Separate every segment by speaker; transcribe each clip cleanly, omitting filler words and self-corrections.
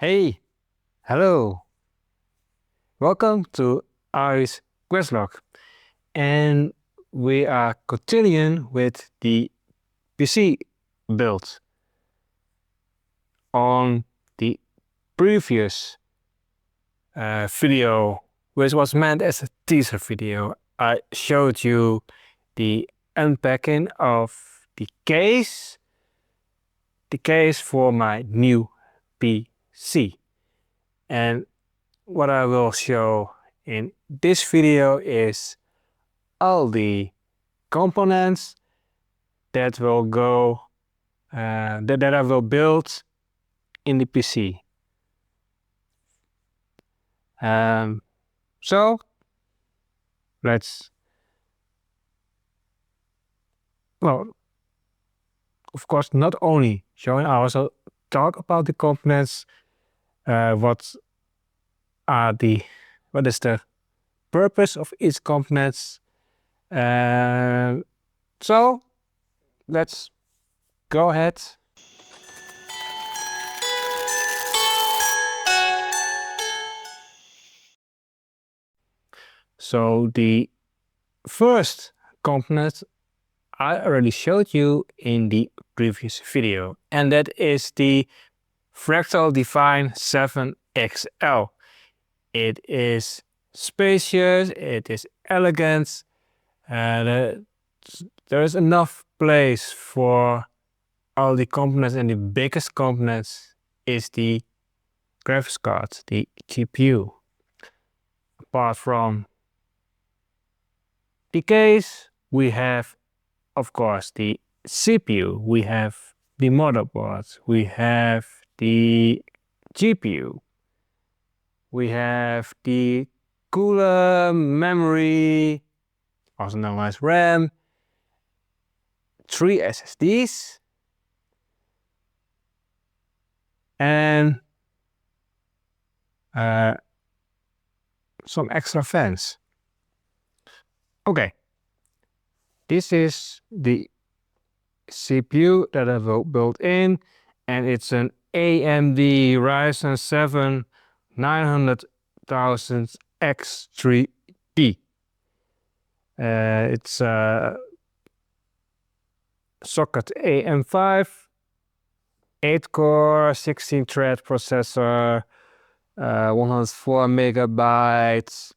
Speaker 1: Hey, hello. Welcome to Ari's Questlog. And we are continuing with the PC build. On the previous video, which was meant as a teaser video, I showed you the unpacking of the case for my new PC. And what I will show in this video is all the components that will go that I will build in the PC. So let's, well, of course, not only showing, I also talk about the components. What is the purpose of each components? So let's go ahead. So the first component I already showed you in the previous video, and that is the Fractal Define 7XL. It is spacious, it is elegant, there is enough place for all the components, and the biggest components is the graphics card, the GPU. Apart from the case, we have, of course, the CPU, we have the motherboard, we have the GPU, we have the cooler, memory, also known as RAM, 3 SSDs, and some extra fans. Okay, this is the CPU that I will build in, and it's an AMD Ryzen 7 9000X3D. It's a socket AM5, 8-core, 16-thread processor, 104 megabytes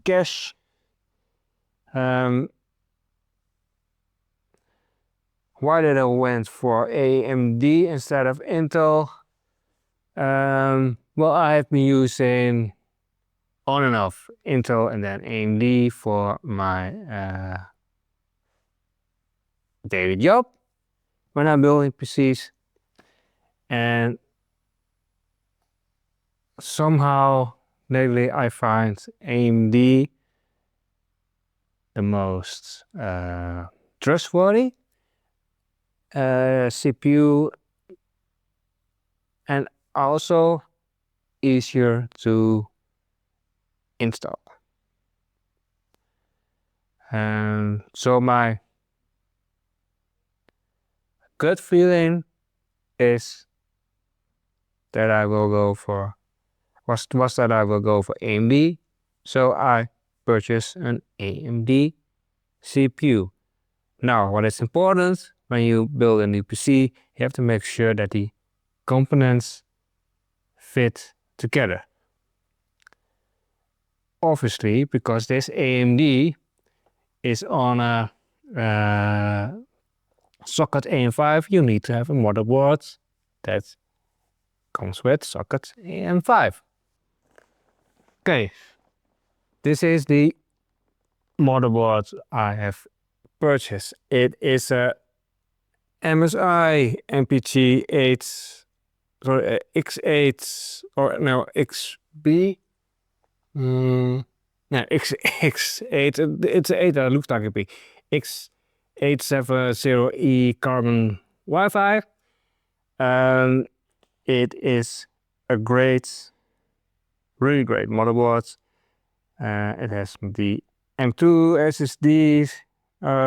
Speaker 1: cache. Why did I went for AMD instead of Intel? Well, I have been using on and off Intel and then AMD for my daily job when I'm building PCs, and somehow lately I find AMD the most trustworthy CPU, and also easier to install. So my gut feeling is that I will go for AMD, so I purchase an AMD CPU. Now, what is important when you build a new PC, you have to make sure that the components fit together. Obviously, because this AMD is on a socket AM5, you need to have a motherboard that comes with socket AM5. Okay, this is the motherboard I have purchased. It is a MSI MPG 8 X8 or no XB. No, X8. It's an 8 that looks like a B. X870E carbon Wi-Fi. It is a really great motherboard. It has the M2 SSD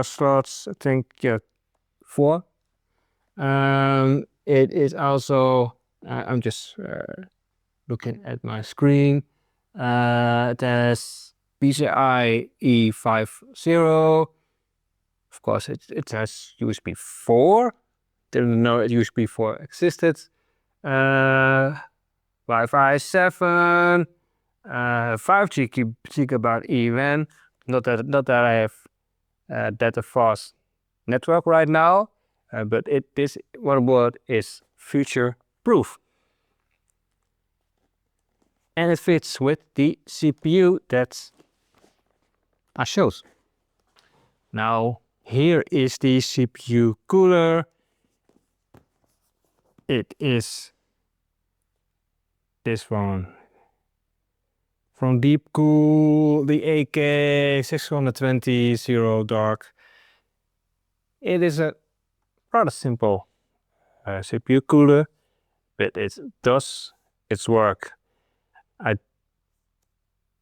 Speaker 1: slots, I think, yeah, 4. It is also I'm just looking at my screen. It has PCI E50. Of course, it has USB 4. Didn't know USB 4 existed. Wi-Fi 7. 5 gigabyte even. Not that I have data fast network right now, but this motherboard is future proof. And it fits with the CPU that I showed. Now here is the CPU cooler. It is this one from DeepCool, the AK620 Zero Dark. It is a rather simple CPU cooler, but it does its work. I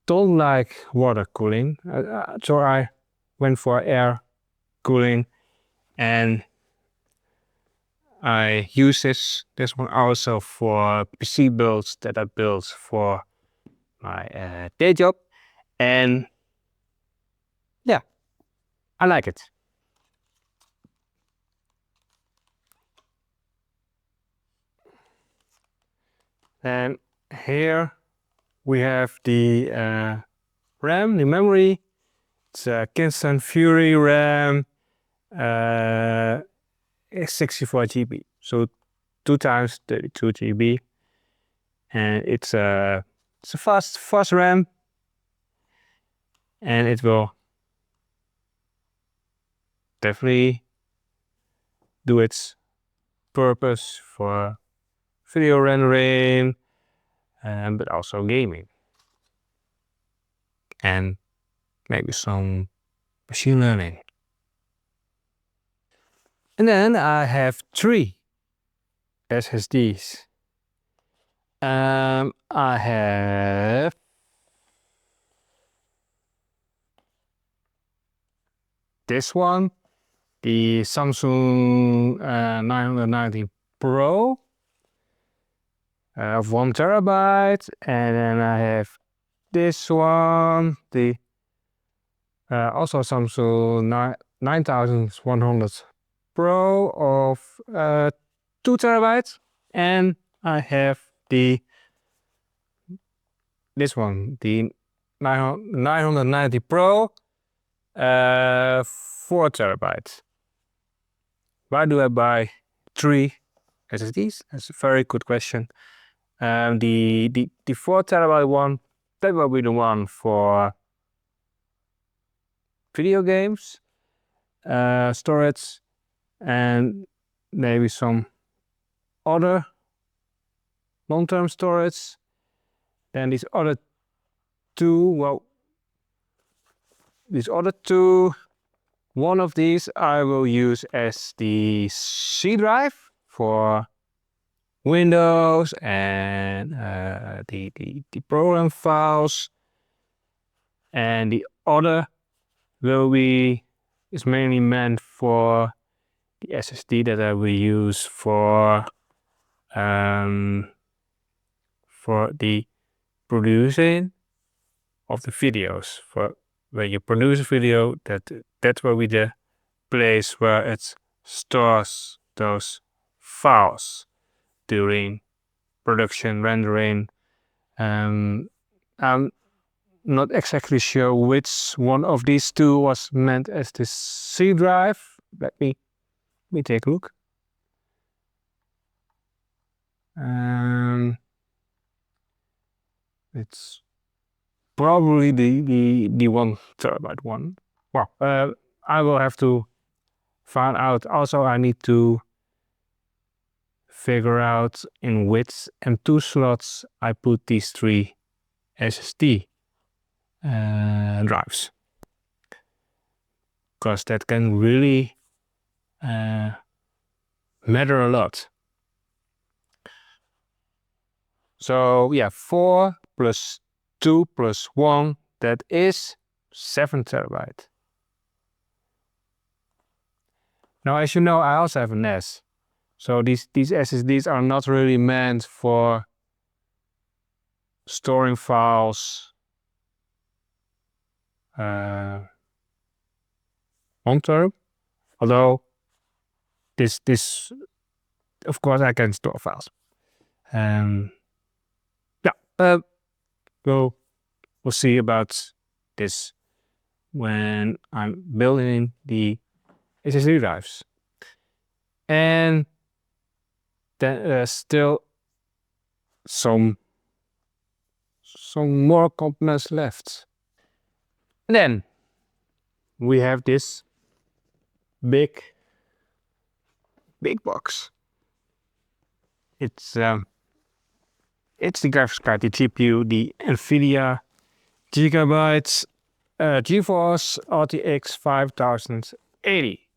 Speaker 1: don't like water cooling, so I went for air cooling, and I use this one also for PC builds that I built for my day job, and yeah, I like it. And here we have the RAM, the memory. It's a Kingston Fury RAM, 64 GB, so 2 times 32 GB, and it's a fast RAM, and it will definitely do its purpose for video rendering, but also gaming, and maybe some machine learning. And then I have 3 SSDs. I have this one, the Samsung 990 Pro of 1 terabyte, and then I have this one, the also Samsung 9100 Pro of 2 terabytes, and I have this one, the 990 Pro 4 terabytes. Why do I buy 3 SSDs? That's a very good question. The 4 terabyte one, that will be the one for video games, storage, and maybe some other long-term storage. Then these other two, one of these I will use as the C drive for Windows and the program files, and the other is mainly meant for the SSD that I will use for the producing of the videos. For when you produce a video, that will be the place where it stores those files during production, rendering. I'm not exactly sure which one of these two was meant as the C drive. Let me take a look. It's probably the 1 terabyte one. Well, I will have to find out. Also, I need to figure out in which M2 slots I put these 3 SSD drives, because that can really matter a lot. So yeah, 4 plus 2 plus 1, that is 7 terabyte. Now, as you know, I also have a NAS, So these SSDs are not really meant for storing files long term. Although this of course I can store files. Yeah, we'll see about this when I'm building the SSD drives. And then there's still some more components left. And then we have this big box. It's the graphics card, the GPU, the NVIDIA Gigabyte GeForce RTX 5080.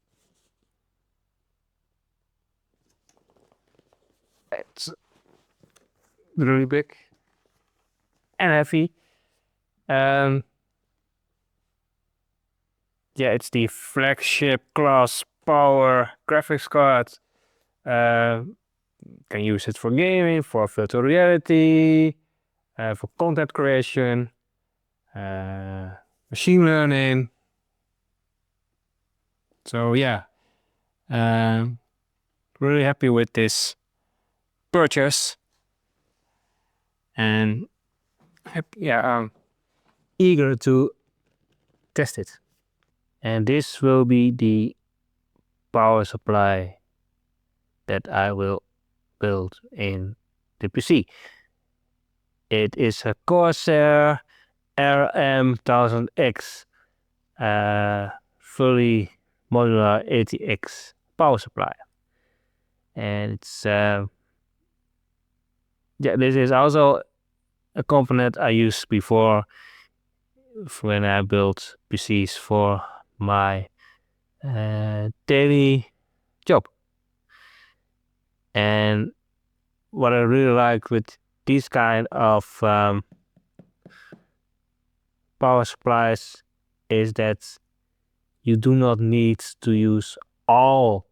Speaker 1: It's really big and heavy. Yeah, it's the flagship class power graphics card. Can use it for gaming, for virtual reality, for content creation, machine learning. So yeah, really happy with this purchase, and I'm eager to test it. And this will be the power supply that I will build in the PC. It is a Corsair RM1000X fully modular ATX power supply. And it's this is also a component I used before when I built PCs for my daily job. And what I really like with these kind of power supplies is that you do not need to use all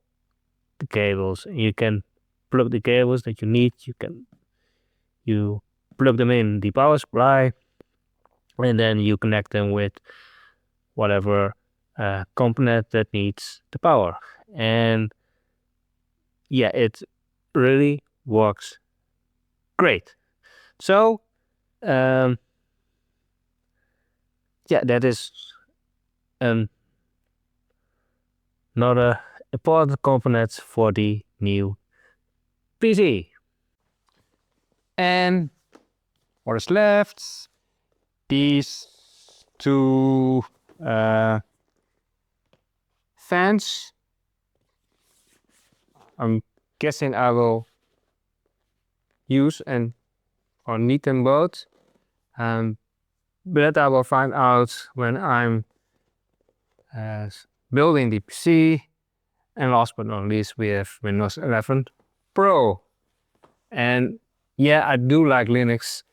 Speaker 1: the cables. You can plug the cables that you need. You plug them in the power supply, and then you connect them with whatever component that needs the power. And yeah, it really works great. So yeah, that is another important component for the new PC. And what is left? These two fans. I'm guessing I will use or need them both. But I will find out when I'm building the PC. And last but not least, we have Windows 11 Pro. And yeah, I do like Linux.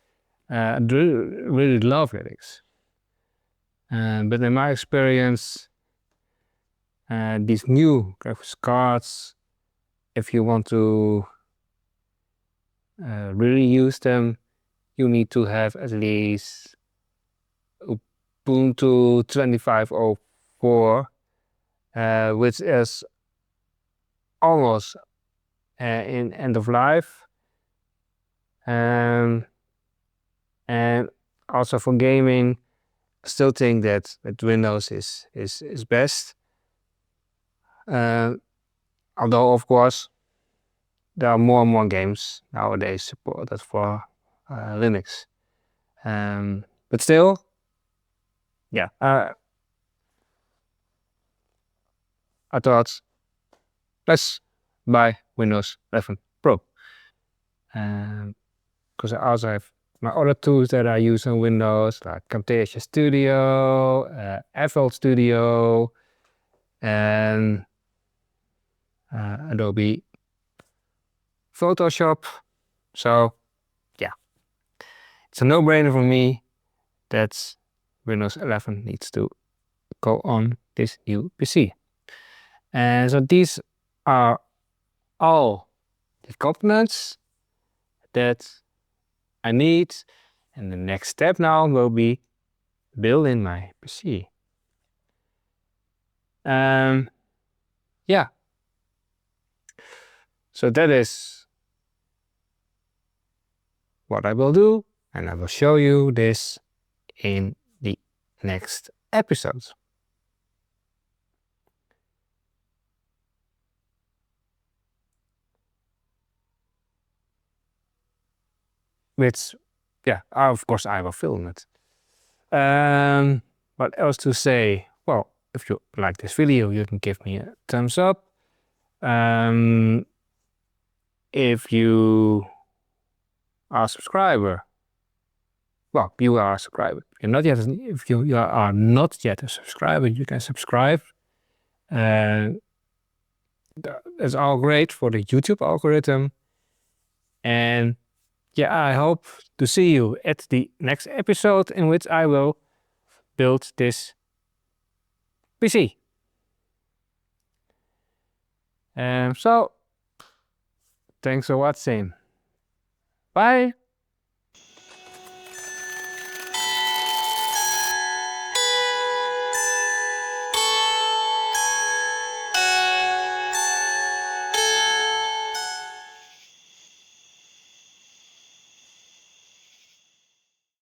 Speaker 1: I do really love Linux. But in my experience, these new graphics cards, if you want to really use them, you need to have at least Ubuntu 25.04, which is almost in end of life. And also for gaming, I still think that Windows is best. Although of course there are more and more games nowadays supported for Linux. But still, yeah, I thought let's buy Windows 11 Pro. Because I also have my other tools that I use on Windows, like Camtasia Studio, FL Studio, and Adobe Photoshop. So yeah, it's a no-brainer for me that Windows 11 needs to go on this new PC. And so these are all the components that I need, and the next step now will be building my PC. Yeah. So that is what I will do, and I will show you this in the next episode. Which, yeah, of course I will film it. What else to say? Well, if you like this video, you can give me a thumbs up. If you are a subscriber, well, you are a subscriber. If you are not yet a subscriber, you can subscribe. That's all great for the YouTube algorithm. And yeah, I hope to see you at the next episode in which I will build this PC. So, thanks for watching. Bye!